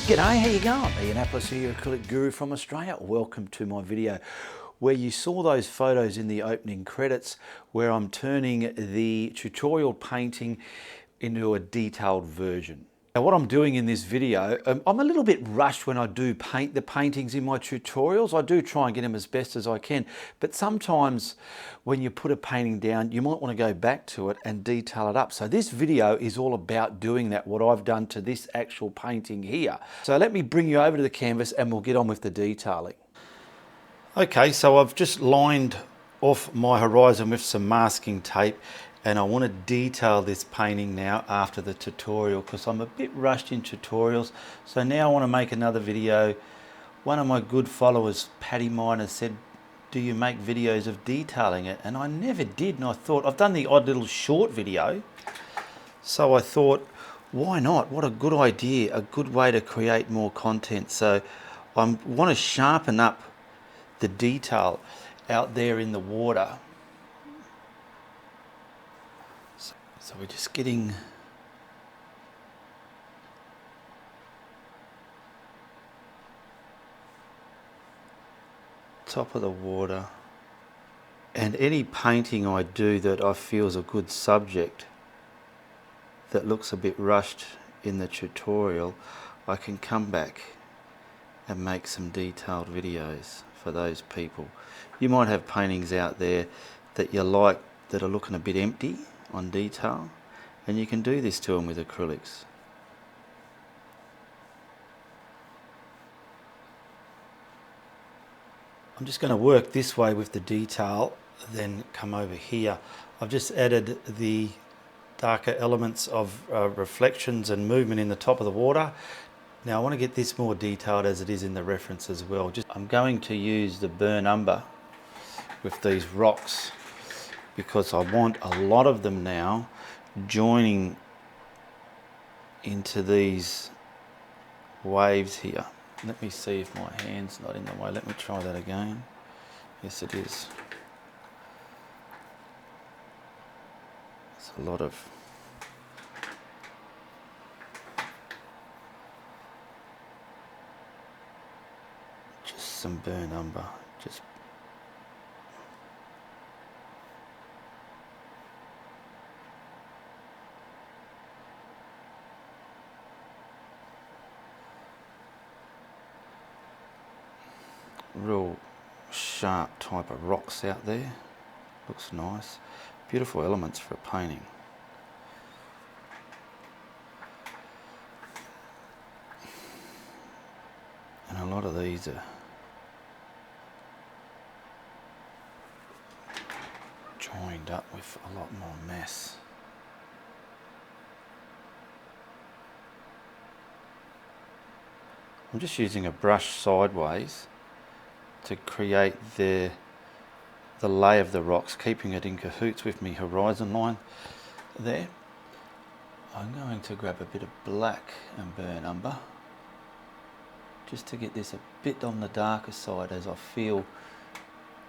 G'day, how you going? Ian Applis here, acrylic guru from Australia. Welcome to my video where you saw those photos in the opening credits where I'm turning the tutorial painting into a detailed version. Now what I'm doing in this video, I'm a little bit rushed when I do paint the paintings in my tutorials. I do try and get them as best as I can, but sometimes when you put a painting down, you might want to go back to it and detail it up. So this video is all about doing that, what I've done to this actual painting here. So let me bring you over to the canvas and we'll get on with the detailing. Okay, so I've just lined off my horizon with some masking tape, and I want to detail this painting now after the tutorial because I'm a bit rushed in tutorials. So now I want to make another video. One of my good followers, Paddy Miner, said, do you make videos of detailing it? And I never did, and I thought, I've done the odd little short video. So I thought, why not? What a good idea, a good way to create more content. So I want to sharpen up the detail out there in the water. So we're just getting top of the water, and any painting I do that I feel is a good subject that looks a bit rushed in the tutorial, I can come back and make some detailed videos for those people. You might have paintings out there that you like that are looking a bit empty on detail, and you can do this to them with acrylics. I'm just going to work this way with the detail, then come over here. I've just added the darker elements of reflections and movement in the top of the water. Now I want to get this more detailed as it is in the reference as well. I'm going to use the burn umber with these rocks because I want a lot of them now joining into these waves here. Let me see if my hand's not in the way. Let me try that again. Yes, it is. It's a lot of just some burn umber. Just real sharp type of rocks out there. Looks nice. Beautiful elements for a painting. And a lot of these are joined up with a lot more mass. I'm just using a brush sideways to create the lay of the rocks, keeping it in cahoots with me horizon line there. I'm going to grab a bit of black and burn umber just to get this a bit on the darker side, as I feel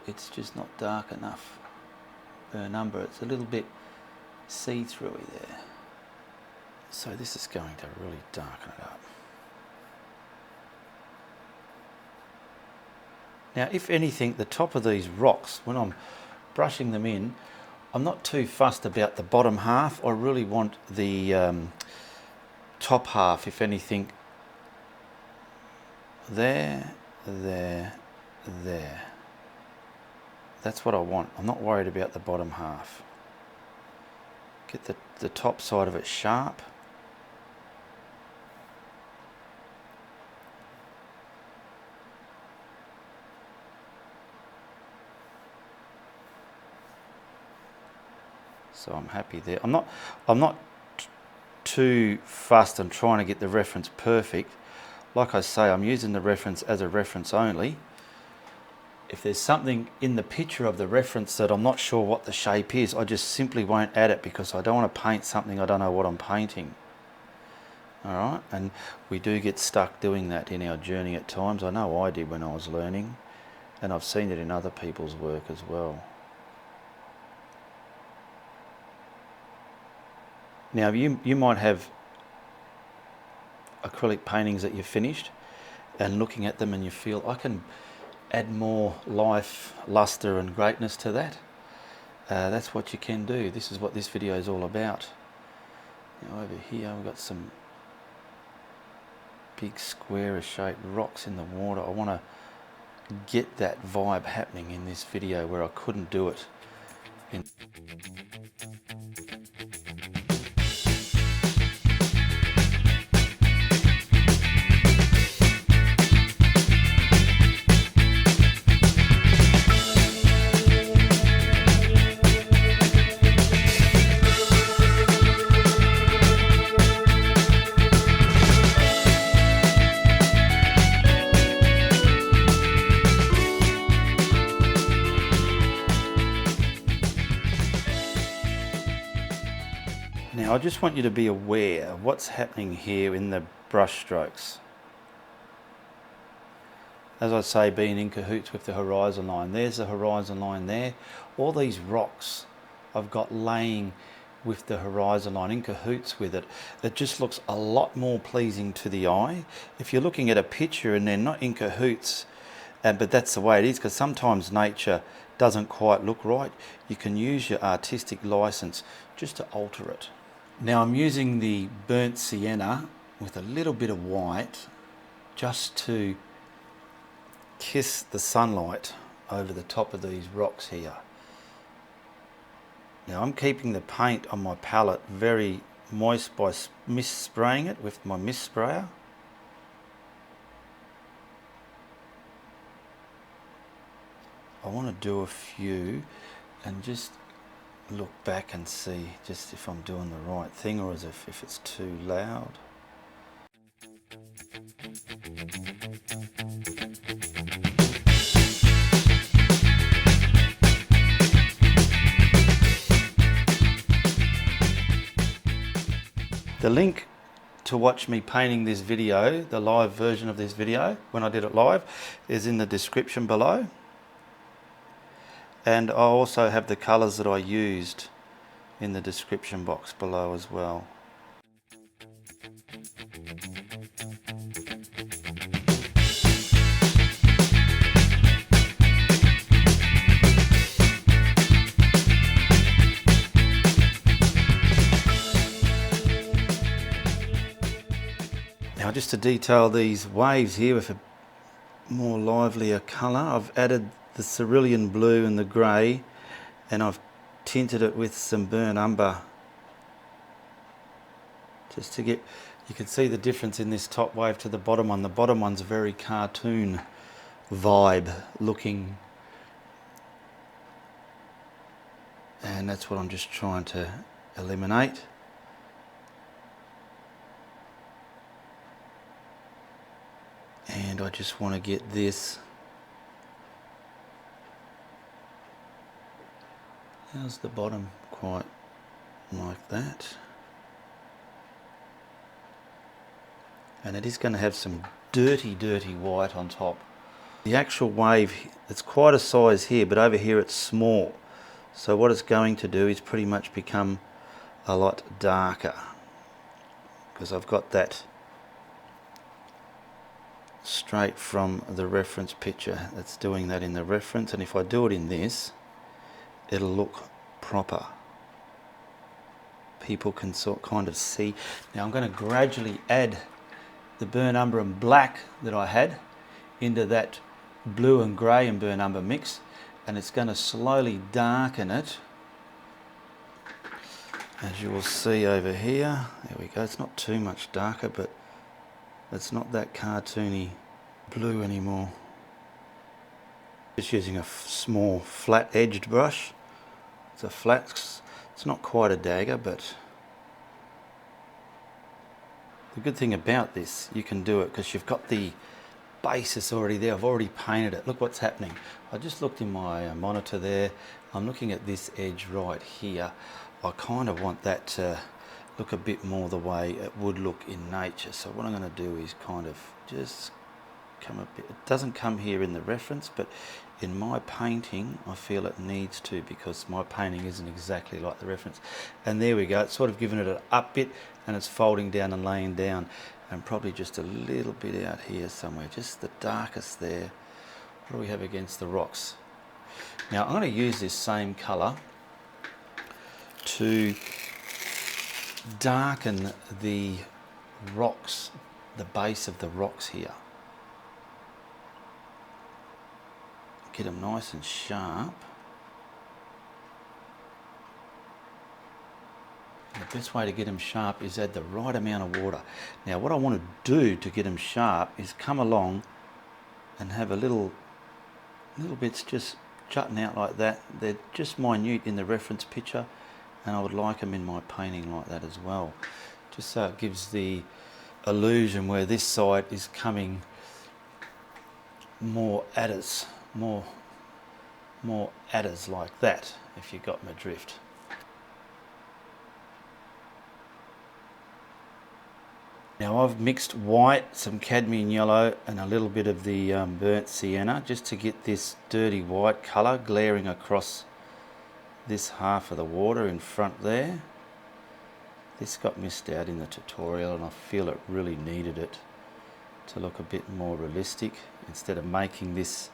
it's just not dark enough. Burn umber, it's a little bit see-throughy there. So this is going to really darken it up. Now, if anything, the top of these rocks, when I'm brushing them in, I'm not too fussed about the bottom half. I really want the top half, if anything, there. That's what I want. I'm not worried about the bottom half. Get the top side of it sharp. So I'm happy there. I'm not too fussed on trying to get the reference perfect. Like I say, I'm using the reference as a reference only. If there's something in the picture of the reference that I'm not sure what the shape is, I just simply won't add it because I don't want to paint something I don't know what I'm painting. Alright, and we do get stuck doing that in our journey at times. I know I did when I was learning, and I've seen it in other people's work as well. Now you might have acrylic paintings that you've finished and looking at them and you feel, I can add more life, luster and greatness to that. That's what you can do. This is what this video is all about. Now over here we've got some big square shaped rocks in the water. I want to get that vibe happening in this video where I couldn't do it in Now I just want you to be aware of what's happening here in the brush strokes. As I say, being in cahoots with the horizon line. There's the horizon line there. All these rocks I've got laying with the horizon line, in cahoots with it. It just looks a lot more pleasing to the eye. If you're looking at a picture and they're not in cahoots, but that's the way it is, because sometimes nature doesn't quite look right, you can use your artistic license just to alter it. Now I'm using the burnt sienna with a little bit of white just to kiss the sunlight over the top of these rocks here. Now I'm keeping the paint on my palette very moist by mist spraying it with my mist sprayer. I want to do a few and just look back and see just if I'm doing the right thing or as if it's too loud. The link to watch me painting this video, the live version of this video, when I did it live, is in the description below. And I also have the colours that I used in the description box below as well. Now just to detail these waves here with a more livelier colour, I've added the cerulean blue and the grey, and I've tinted it with some burnt umber just to get, you can see the difference in this top wave to the bottom one. The bottom one's a very cartoon vibe looking, and that's what I'm just trying to eliminate. And I just want to get this. How's the bottom? Quite like that. And it is going to have some dirty white on top. The actual wave, it's quite a size here, but over here it's small. So what it's going to do is pretty much become a lot darker, because I've got that straight from the reference picture that's doing that in the reference, and if I do it in this, it'll look proper. People can kind of see. Now I'm going to gradually add the burnt umber and black that I had into that blue and grey and burnt umber mix, and it's going to slowly darken it, as you will see over here. There we go. It's not too much darker, but it's not that cartoony blue anymore. Just using a small flat edged brush. It's a flat, it's not quite a dagger, but the good thing about this, you can do it because you've got the basis already there. I've already painted it. Look what's happening. I just looked in my monitor there. I'm looking at this edge right here. I kind of want that to look a bit more the way it would look in nature. So what I'm going to do is kind of just come a bit. It doesn't come here in the reference, but in my painting I feel it needs to, because my painting isn't exactly like the reference. And there we go. It's sort of given it an up bit, and it's folding down and laying down. and probably just a little bit out here somewhere, just the darkest there. What do we have against the rocks? Now I'm going to use this same colour to darken the rocks, the base of the rocks here. Get them nice and sharp. And the best way to get them sharp is add the right amount of water. Now what I want to do to get them sharp is come along and have a little bits just jutting out like that. They're just minute in the reference picture, and I would like them in my painting like that as well, just so it gives the illusion where this side is coming more adders, more adders like that, if you got my drift. Now I've mixed white, some cadmium yellow and a little bit of the burnt sienna, just to get this dirty white colour glaring across this half of the water in front there. This got missed out in the tutorial, and I feel it really needed it to look a bit more realistic, instead of making this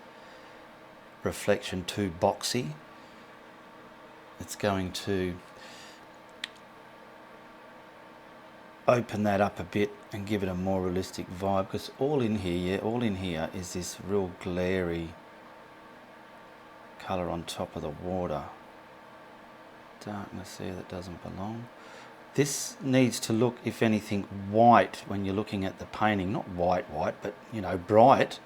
reflection too boxy. It's going to open that up a bit and give it a more realistic vibe, because all in here is this real glary colour on top of the water. Darkness there that doesn't belong. This needs to look, if anything, white when you're looking at the painting. Not white, but you know, bright,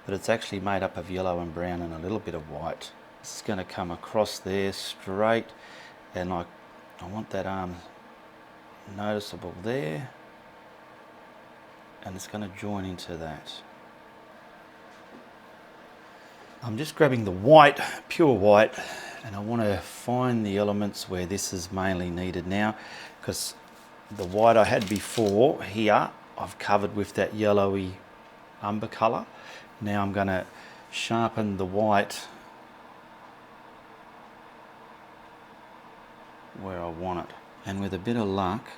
but it's actually made up of yellow and brown and a little bit of white. This is going to come across there straight, and I want that arm noticeable there, and it's going to join into that. I'm just grabbing the white, pure white, and I want to find the elements where this is mainly needed now, because the white I had before here I've covered with that yellowy umber colour. Now I'm going to sharpen the white where I want it, and with a bit of luck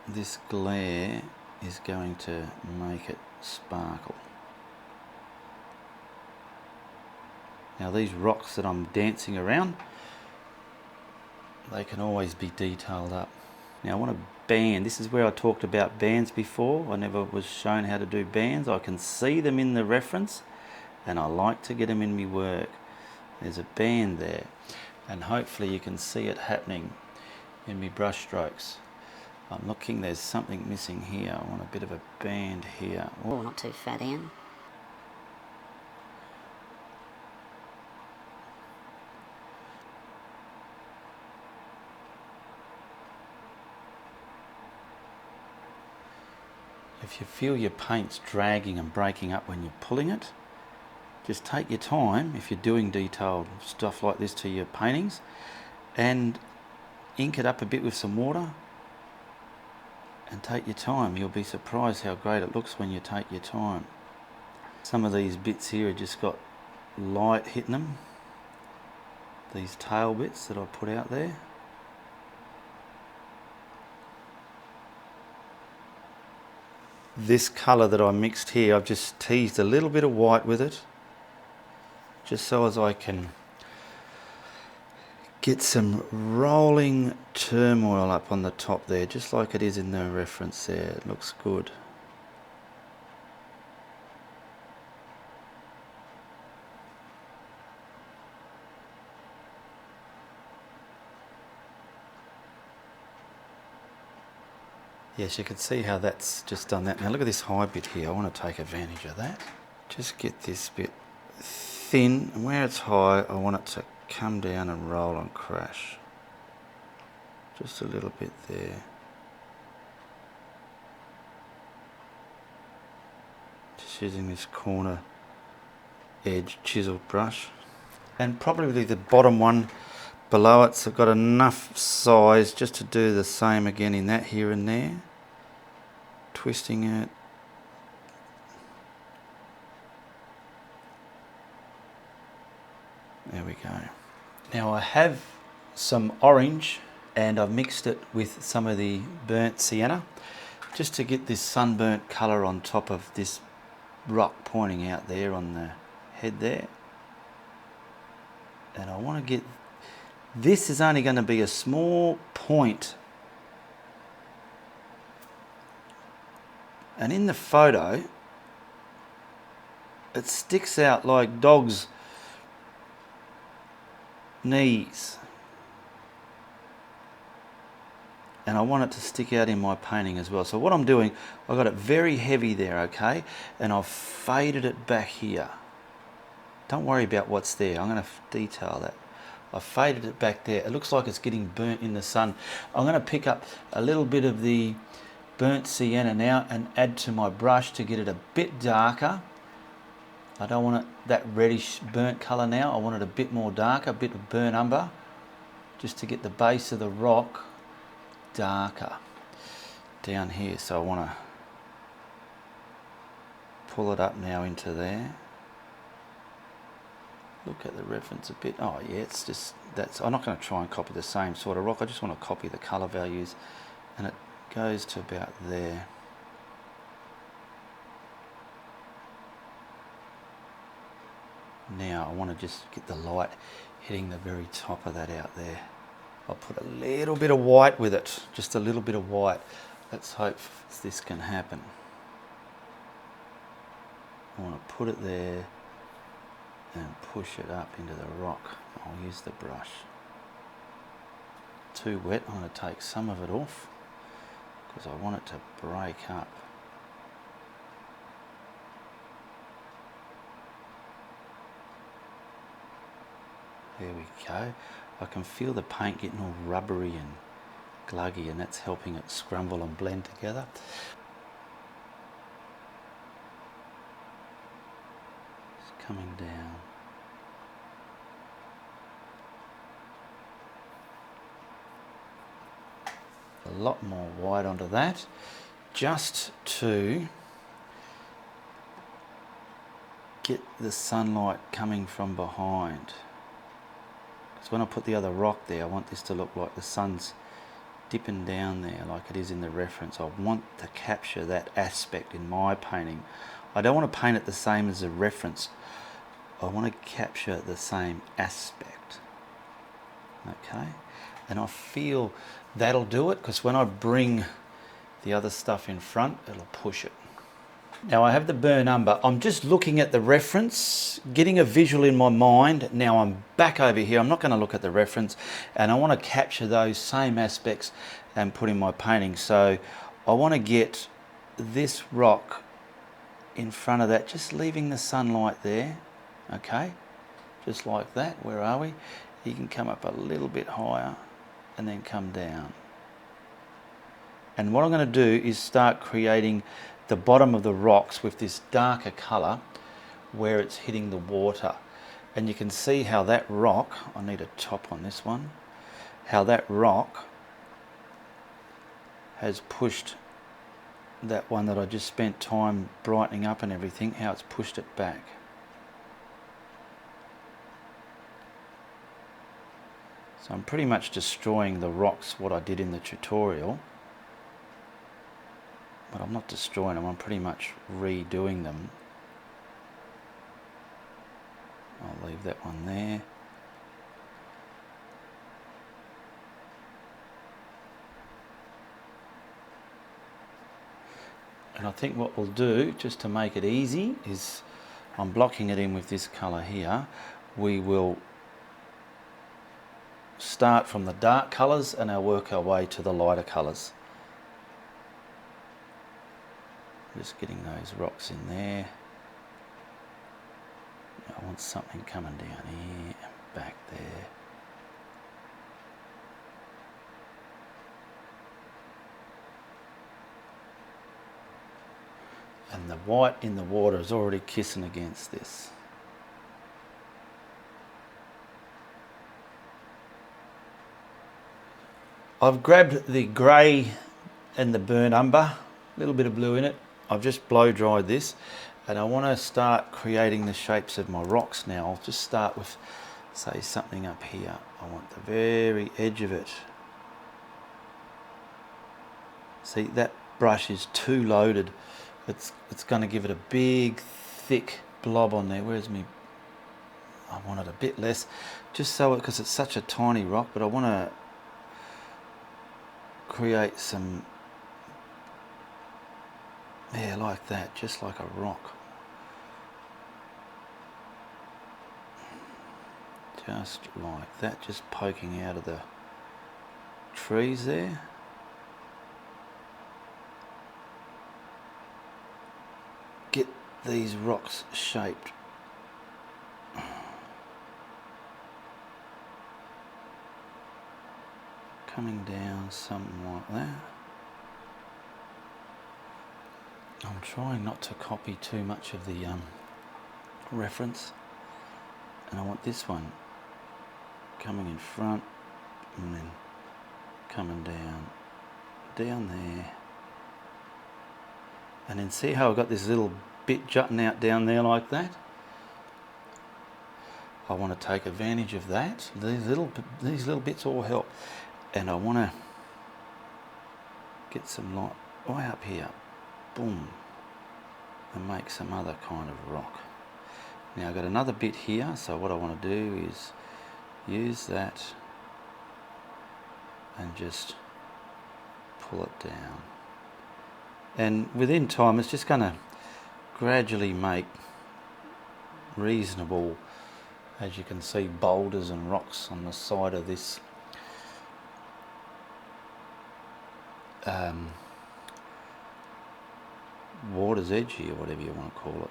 this glare is going to make it sparkle. Now these rocks that I'm dancing around, they can always be detailed up. Now I want to band. This is where I talked about bands before. I never was shown how to do bands. I can see them in the reference, and I like to get them in my work. There's a band there, and hopefully you can see it happening in my brush strokes. I'm looking, there's something missing here. I want a bit of a band here. Oh, not too fat in. If you feel your paint's dragging and breaking up when you're pulling it, just take your time if you're doing detailed stuff like this to your paintings, and ink it up a bit with some water and take your time. You'll be surprised how great it looks when you take your time. Some of these bits here have just got light hitting them, these tail bits that I put out there. This colour that I mixed here, I've just teased a little bit of white with it, just so as I can get some rolling turmoil up on the top there, just like it is in the reference there. It looks good. Yes, you can see how that's just done that. Now look at this high bit here. I want to take advantage of that. Just get this bit thin, and where it's high I want it to come down and roll and crash. Just a little bit there. Just using this corner edge chisel brush. And probably the bottom one below it's got enough size just to do the same again in that here and there. Twisting it. There we go. Now I have some orange, and I've mixed it with some of the burnt sienna just to get this sunburnt colour on top of this rock pointing out there on the head there. And I want to get, this is only going to be a small point. And in the photo, it sticks out like dog's knees. And I want it to stick out in my painting as well. So what I'm doing, I've got it very heavy there, okay? And I've faded it back here. Don't worry about what's there. I'm going to detail that. I've faded it back there. It looks like it's getting burnt in the sun. I'm going to pick up a little bit of the burnt sienna now and add to my brush to get it a bit darker. I don't want it that reddish burnt colour now. I want it a bit more darker, a bit of burnt umber, just to get the base of the rock darker down here. So I want to pull it up now into there. Look at the reference a bit. Oh yeah, it's just, that's, I'm not going to try and copy the same sort of rock. I just want to copy the colour values, and it goes to about there. Now I want to just get the light hitting the very top of that out there. I'll put a little bit of white with it, just a little bit of white. Let's hope this can happen. I want to put it there and push it up into the rock. I'll use the brush. Too wet, I'm going to take some of it off because I want it to break up. There we go. I can feel the paint getting all rubbery and gluggy, and that's helping it scrumble and blend together. It's coming down. A lot more white onto that, just to get the sunlight coming from behind. So when I put the other rock there, I want this to look like the sun's dipping down there like it is in the reference. I want to capture that aspect in my painting. I don't want to paint it the same as the reference. I want to capture the same aspect. Okay? And I feel that'll do it, because when I bring the other stuff in front, it'll push it. Now I have the burn umber. I'm just looking at the reference, getting a visual in my mind. Now I'm back over here. I'm not going to look at the reference, and I want to capture those same aspects and put in my painting. So I want to get this rock in front of that, just leaving the sunlight there. Okay, just like that. Where are we? You can come up a little bit higher and then come down. And what I'm going to do is start creating the bottom of the rocks with this darker colour where it's hitting the water. And you can see how that rock, I need a top on this one, how that rock has pushed that one that I just spent time brightening up and everything, how it's pushed it back. So I'm pretty much destroying the rocks, what I did in the tutorial. But I'm not destroying them, I'm pretty much redoing them. I'll leave that one there. And I think what we'll do, just to make it easy, is I'm blocking it in with this colour here. We will start from the dark colours and I'll work our way to the lighter colours. Just getting those rocks in there. I want something coming down here and back there. And the white in the water is already kissing against this. I've grabbed the grey and the burnt umber, a little bit of blue in it. I've just blow dried this, and I want to start creating the shapes of my rocks now. I'll just start with, say, something up here. I want the very edge of it. See, that brush is too loaded. It's going to give it a big, thick blob on there. Where's me? I want it a bit less, just so because it's such a tiny rock, but I want to create some, yeah, like that, just like a rock. Just like that, just poking out of the trees there. Get these rocks shaped. Coming down something like that. I'm trying not to copy too much of the reference, and I want this one coming in front and then coming down there, and then see how I've got this little bit jutting out down there like that. I want to take advantage of that. These little bits all help, and I want to get some light way up here, boom, and make some other kind of rock. Now I've got another bit here, so what I want to do is use that and just pull it down, and within time it's just going to gradually make reasonable, as you can see, boulders and rocks on the side of this water's edge here, whatever you want to call it.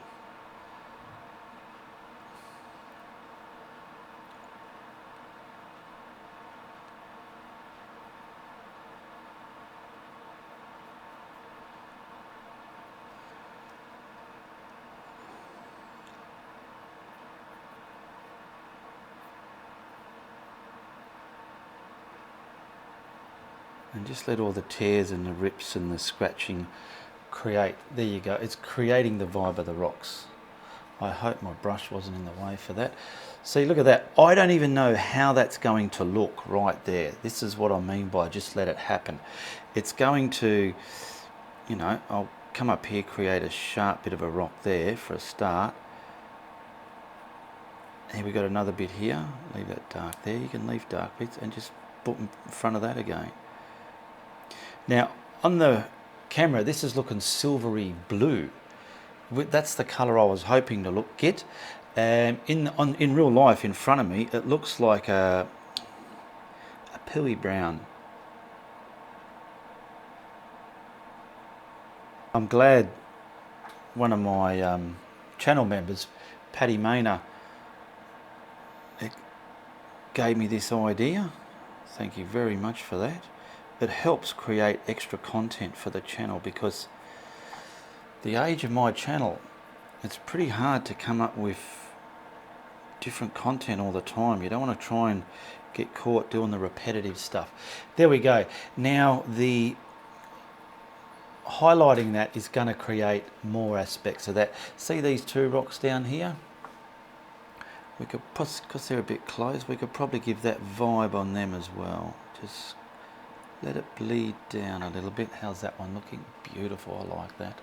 And just let all the tears and the rips and the scratching create, there you go, it's creating the vibe of the rocks. I hope my brush wasn't in the way for that. See, look at that. I don't even know how that's going to look right there. This is what I mean by just let it happen. It's going to, you know, I'll come up here, create a sharp bit of a rock there for a start. Here we got another bit here, leave that dark there. You can leave dark bits and just put in front of that again. Now on the camera this is looking silvery blue. That's the colour I was hoping to get. In real life in front of me it looks like a pearly brown. I'm glad one of my channel members, Paddy Maynor, gave me this idea. Thank you very much for that. It helps create extra content for the channel, because the age of my channel, it's pretty hard to come up with different content all the time. You don't want to try and get caught doing the repetitive stuff. There we go. Now the highlighting that is going to create more aspects of that. See these two rocks down here? We could, because they're a bit close, we could probably give that vibe on them as well. Just let it bleed down a little bit. How's that one looking? Beautiful, I like that.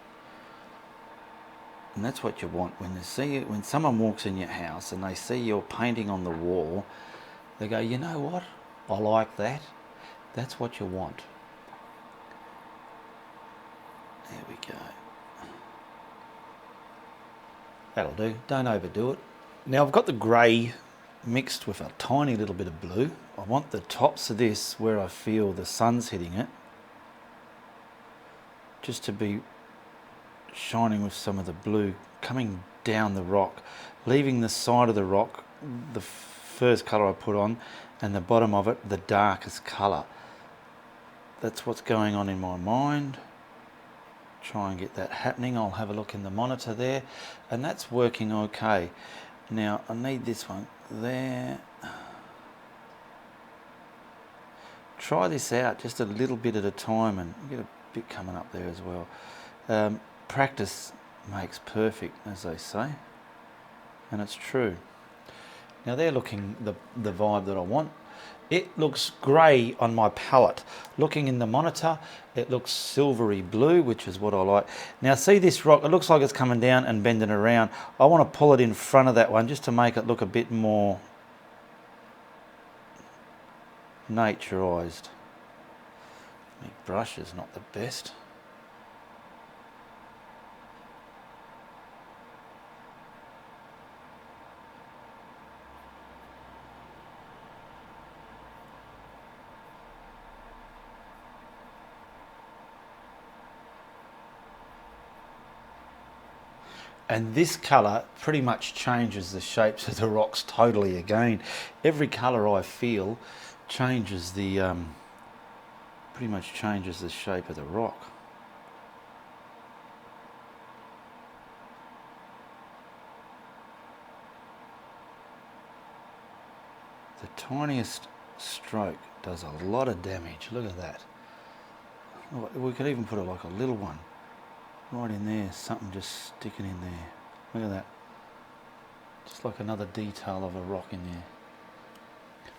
And that's what you want when you see it. When someone walks in your house and they see your painting on the wall, they go, you know what? I like that. That's what you want. There we go. That'll do. Don't overdo it. Now I've got the grey mixed with a tiny little bit of blue. I want the tops of this, where I feel the sun's hitting it, just to be shining with some of the blue coming down the rock, leaving the side of the rock the first colour I put on, and the bottom of it the darkest colour. That's what's going on in my mind. Try and get that happening. I'll have a look in the monitor there, and that's working okay. Now I need this one there. Try this out just a little bit at a time, and get a bit coming up there as well. Practice makes perfect, as they say, and it's true. Now they're looking the vibe that I want. It looks grey on my palette. Looking in the monitor, it looks silvery blue, which is what I like. Now see this rock, it looks like it's coming down and bending around. I want to pull it in front of that one just to make it look a bit more naturised. My brush is not the best. And this colour pretty much changes the shapes of the rocks totally again. Every colour I feel changes the, pretty much changes the shape of the rock. The tiniest stroke does a lot of damage. Look at that. We could even put it like a little one. Right in there, something just sticking in there. Look at that. Just like another detail of a rock in there.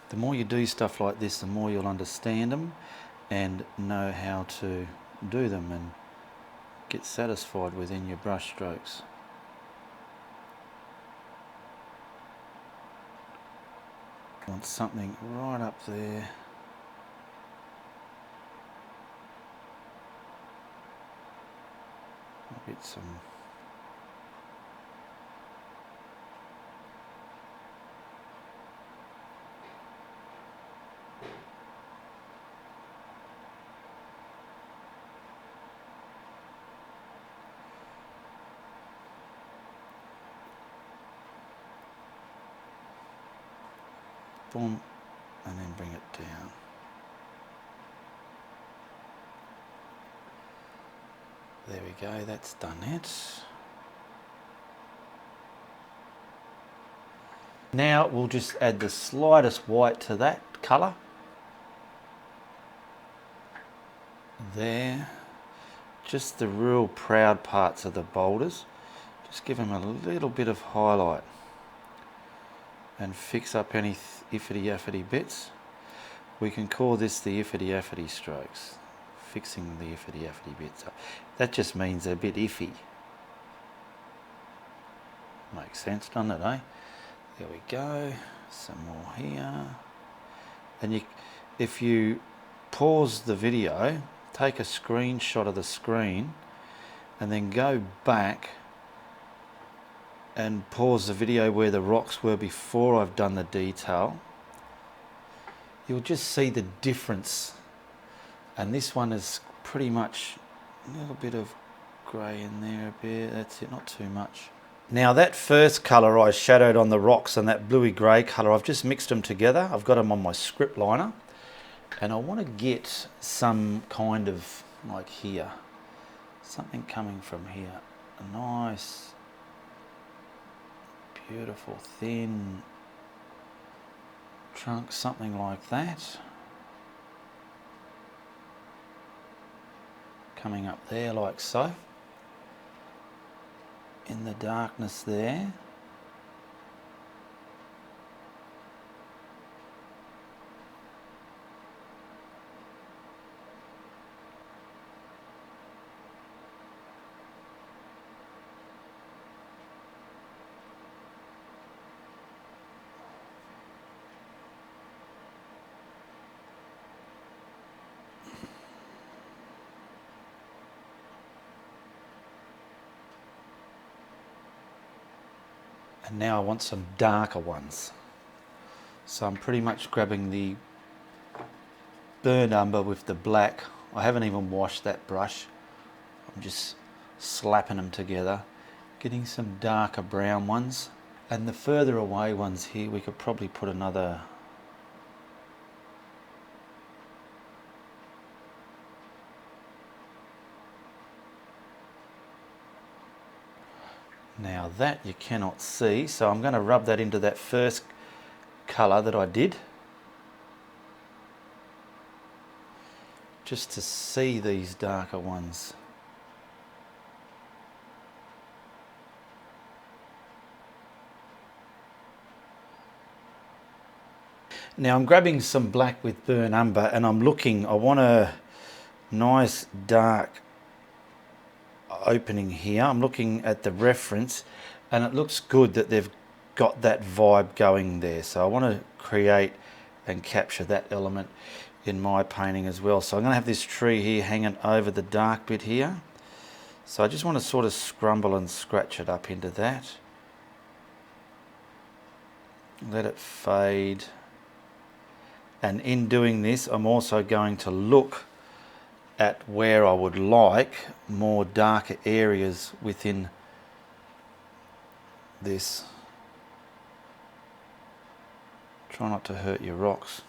The more you do stuff like this, the more you'll understand them and know how to do them and get satisfied within your brush strokes. Want something right up there. I'll get some boom, and then bring it down. There we go, that's done it. Now we'll just add the slightest white to that colour. There. Just the real proud parts of the boulders. Just give them a little bit of highlight. And fix up any iffity-affity bits. We can call this the iffity-affity strokes. Fixing the iffity-affity bits up. That just means they're a bit iffy. Makes sense, doesn't it, eh? There we go. Some more here. And if you pause the video, take a screenshot of the screen, and then go back and pause the video where the rocks were before I've done the detail, you'll just see the difference. And this one is pretty much a little bit of grey in there a bit. That's it, not too much. Now that first colour I shadowed on the rocks and that bluey grey colour, I've just mixed them together. I've got them on my script liner. And I want to get some kind of, like here, something coming from here. A nice, beautiful, thin trunk, something like that. Coming up there like so. In the darkness there. And now I want some darker ones. So I'm pretty much grabbing the burnt umber with the black. I haven't even washed that brush. I'm just slapping them together, getting some darker brown ones. And the further away ones here, we could probably put another now that you cannot see, so I'm going to rub that into that first colour that I did, just to see these darker ones. Now I'm grabbing some black with burnt umber and I'm looking, I want a nice dark opening here. I'm looking at the reference and it looks good that they've got that vibe going there. So I want to create and capture that element in my painting as well. So I'm going to have this tree here hanging over the dark bit here. So I just want to sort of scrumble and scratch it up into that. Let it fade. And in doing this, I'm also going to look at where I would like more darker areas within this. Try not to hurt your rocks.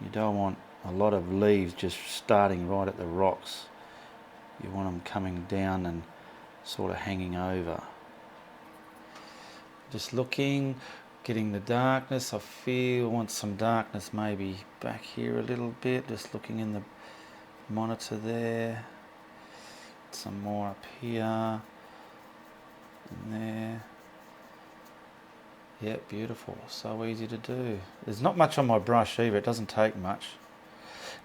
You don't want a lot of leaves just starting right at the rocks. You want them coming down and sort of hanging over. Just looking, getting the darkness. I want some darkness maybe back here a little bit. Just looking in the monitor there. Some more up here. And there. Yeah, beautiful. So easy to do. There's not much on my brush either. It doesn't take much.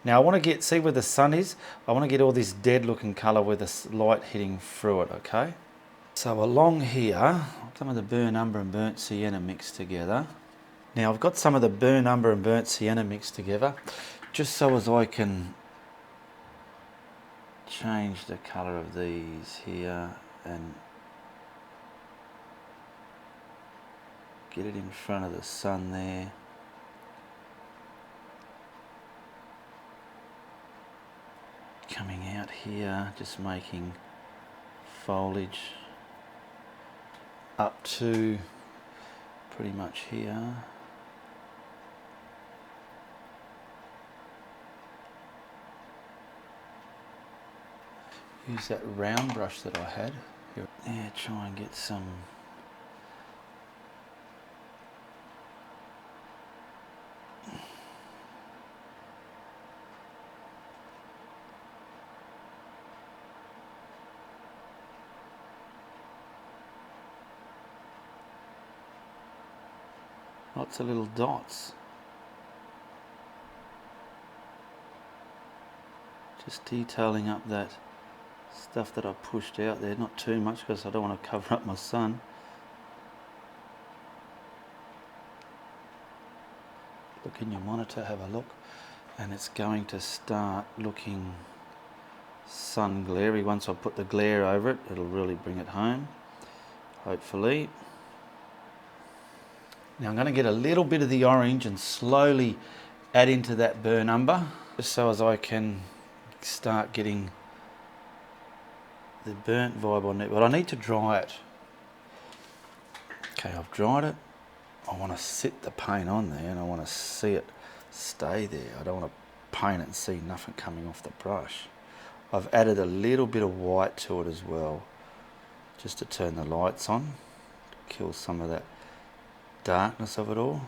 Now I want to see where the sun is. I want to get all this dead looking colour with the light hitting through it, okay? So along here, some of the burnt umber and burnt sienna mixed together. Now I've got some of the burnt umber and burnt sienna mixed together, just so as I can change the colour of these here and get it in front of the sun there. Coming out here, just making foliage up to pretty much here. Use that round brush that I had. Yeah, try and get some lots of little dots. Just detailing up that stuff that I pushed out there, not too much because I don't want to cover up my sun. Look in your monitor, have a look, and it's going to start looking sun glary. Once I put the glare over it, it'll really bring it home, hopefully. Now I'm going to get a little bit of the orange and slowly add into that burnt umber, just so as I can start getting the burnt vibe on it. But I need to dry it. Okay, I've dried it. I want to sit the paint on there and I want to see it stay there. I don't want to paint it and see nothing coming off the brush. I've added a little bit of white to it as well, just to turn the lights on, to kill some of that darkness of it all.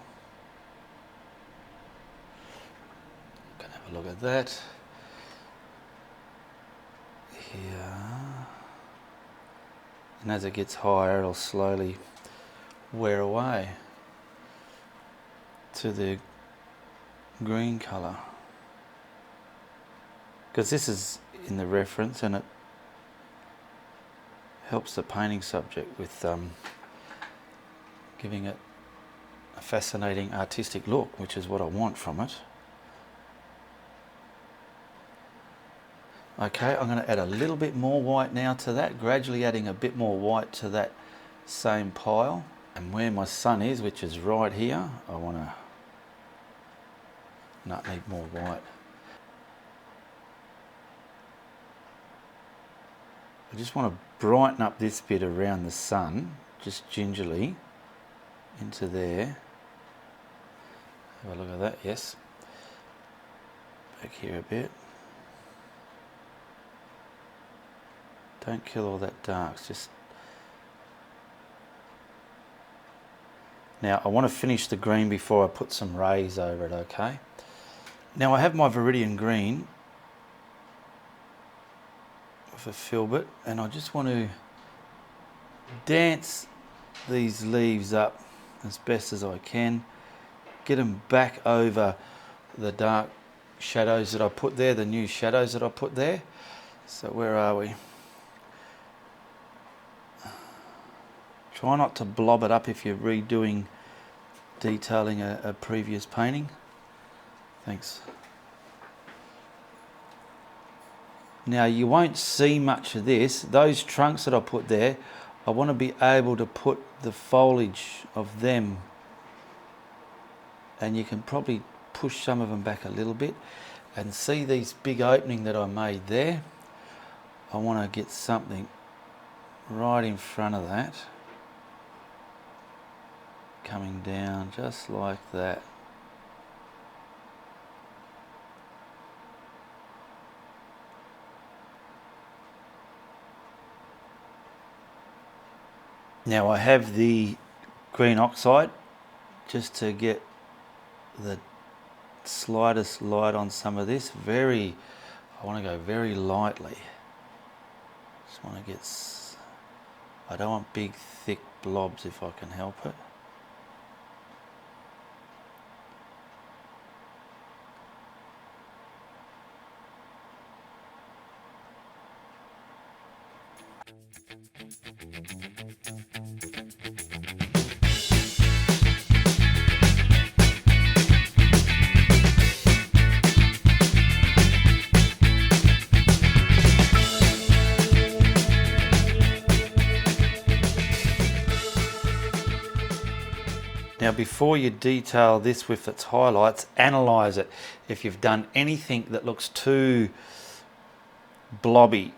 Can have a look at that here, and as it gets higher it'll slowly wear away to the green colour, because this is in the reference and it helps the painting subject with giving it a fascinating artistic look, which is what I want from it. Okay, I'm going to add a little bit more white now to that, gradually adding a bit more white to that same pile. And where my sun is, which is right here, I want to not need more white. I just want to brighten up this bit around the sun, just gingerly into there. Have a look at that, yes. Back here a bit. Don't kill all that darks, just... Now I want to finish the green before I put some rays over it, okay? Now I have my Veridian green with a filbert, and I just want to dance these leaves up as best as I can, get them back over the dark shadows that I put there, the new shadows that I put there. So where are we? Try not to blob it up if you're redoing detailing a previous painting. Thanks. Now you won't see much of this. Those trunks that I put there, I want to be able to put the foliage of them, and you can probably push some of them back a little bit and see these big opening that I made there. I want to get something right in front of that, coming down just like that. Now I have the green oxide just to get the slightest light on some of this. I want to go very lightly. Just want to get, I don't want big thick blobs if I can help it. Now before you detail this with its highlights, analyse it. If you've done anything that looks too blobby,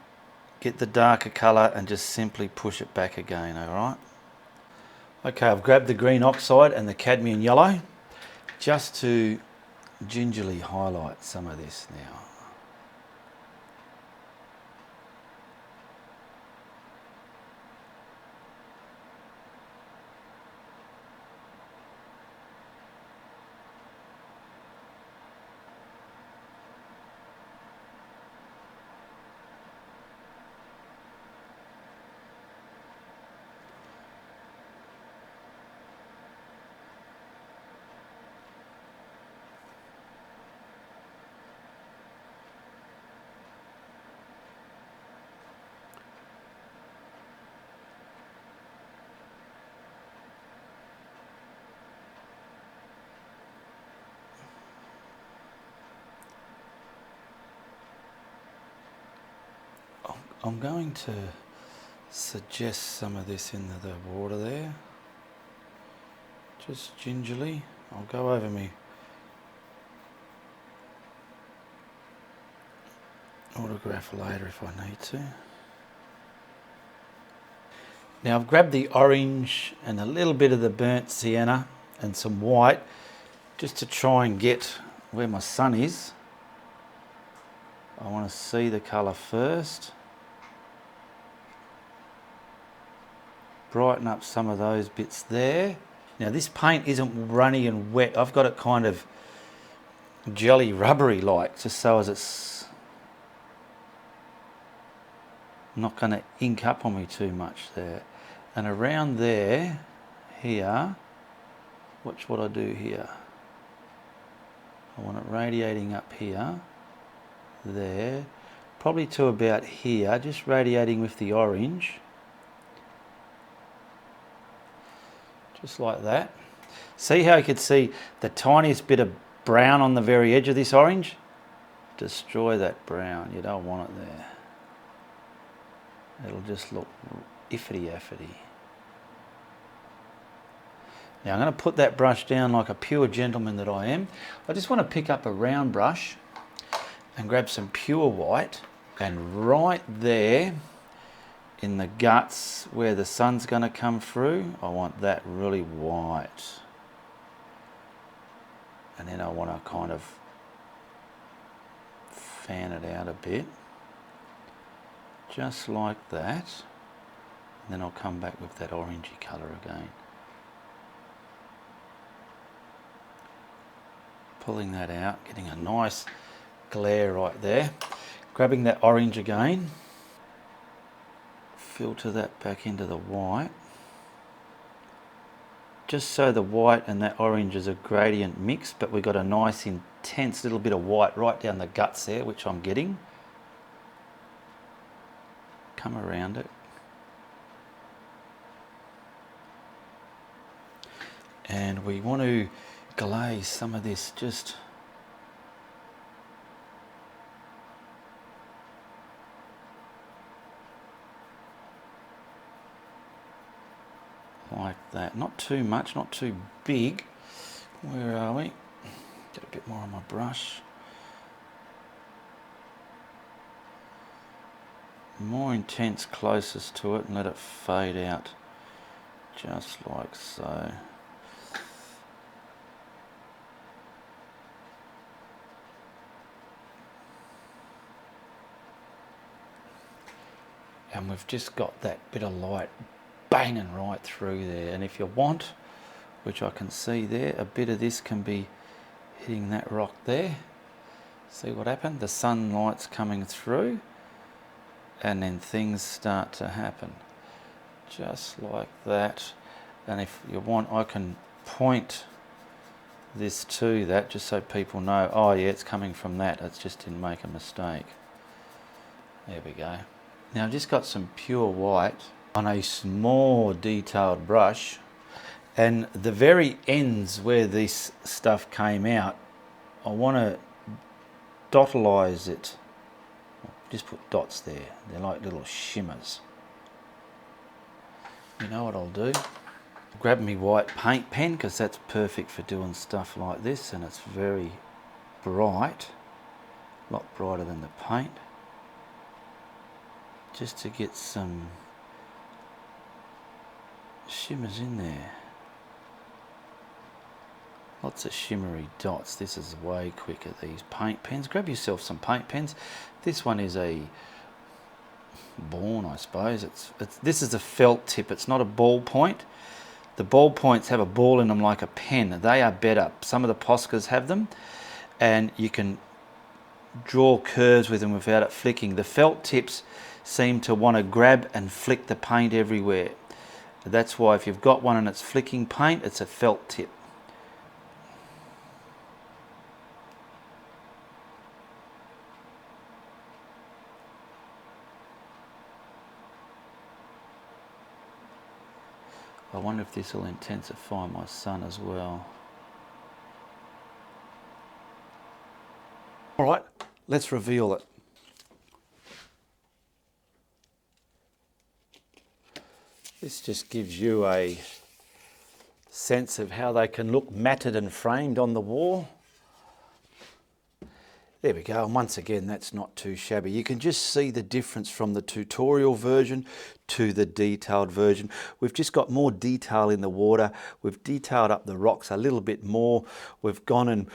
get the darker colour and just simply push it back again, alright? Okay, I've grabbed the green oxide and the cadmium yellow just to gingerly highlight some of this now. I'm going to suggest some of this into the water there, just gingerly. I'll go over me autograph later if I need to. Now I've grabbed the orange and a little bit of the burnt sienna and some white just to try and get where my sun is. I want to see the colour first. Brighten up some of those bits there. Now this paint isn't runny and wet. I've got it kind of jelly rubbery like, just so as it's not going to ink up on me too much there. And around there, here, watch what I do here. I want it radiating up here, there, probably to about here, just radiating with the orange. Just like that. See how you could see the tiniest bit of brown on the very edge of this orange? Destroy that brown, you don't want it there. It'll just look iffity-affity. Now I'm going to put that brush down like a pure gentleman that I am. I just want to pick up a round brush and grab some pure white, and right there in the guts where the sun's going to come through, I want that really white. And then I want to kind of fan it out a bit, just like that. And then I'll come back with that orangey colour again. pulling that out, getting a nice glare right there. Grabbing that orange again, filter that back into the white. Just so the white and that orange is a gradient mix, but we've got a nice intense little bit of white right down the guts there, which I'm getting. Come around it. And we want to glaze some of this just like that. Not too much, not too big. Where are we? Get a bit more on my brush. More intense closest to it and let it fade out. Just like so. And we've just got that bit of light banging right through there. And if you want, which I can see there, a bit of this can be hitting that rock there. See what happened? The sunlight's coming through and then things start to happen. Just like that. And if you want, I can point this to that just so people know, oh yeah, it's coming from that. It just didn't make a mistake. There we go. Now I've just got some pure white on a small detailed brush, and the very ends where this stuff came out, I want to dotalize it. Just put dots there. They're like little shimmers. You know what I'll do? Grab me white paint pen, because that's perfect for doing stuff like this, and it's very bright, a lot brighter than the paint. Just to get some shimmers in there. Lots of shimmery dots. This is way quicker, these paint pens. Grab yourself some paint pens. This one is a Born, I suppose. This is a felt tip. It's not a ball point. The ball points have a ball in them like a pen. They are better. Some of the Poscas have them, and you can draw curves with them without it flicking. The felt tips seem to want to grab and flick the paint everywhere. That's why if you've got one and it's flicking paint, it's a felt tip. I wonder if this will intensify my sun as well. All right, let's reveal it. This just gives you a sense of how they can look matted and framed on the wall. There we go, and once again, that's not too shabby. You can just see the difference from the tutorial version to the detailed version. We've just got more detail in the water. We've detailed up the rocks a little bit more. We've gone and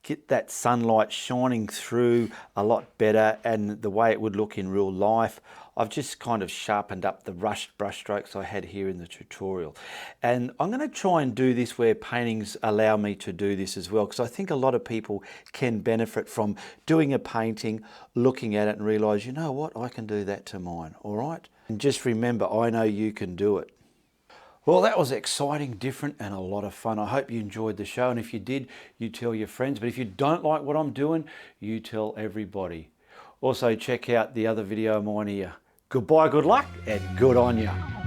get that sunlight shining through a lot better, and the way it would look in real life. I've just kind of sharpened up the rushed brush strokes I had here in the tutorial. And I'm going to try and do this where paintings allow me to do this as well, because I think a lot of people can benefit from doing a painting, looking at it and realise, you know what, I can do that to mine, all right? And just remember, I know you can do it. Well, that was exciting, different, and a lot of fun. I hope you enjoyed the show, and if you did, you tell your friends. But if you don't like what I'm doing, you tell everybody. Also, check out the other video of mine here. Goodbye, good luck, and good on you.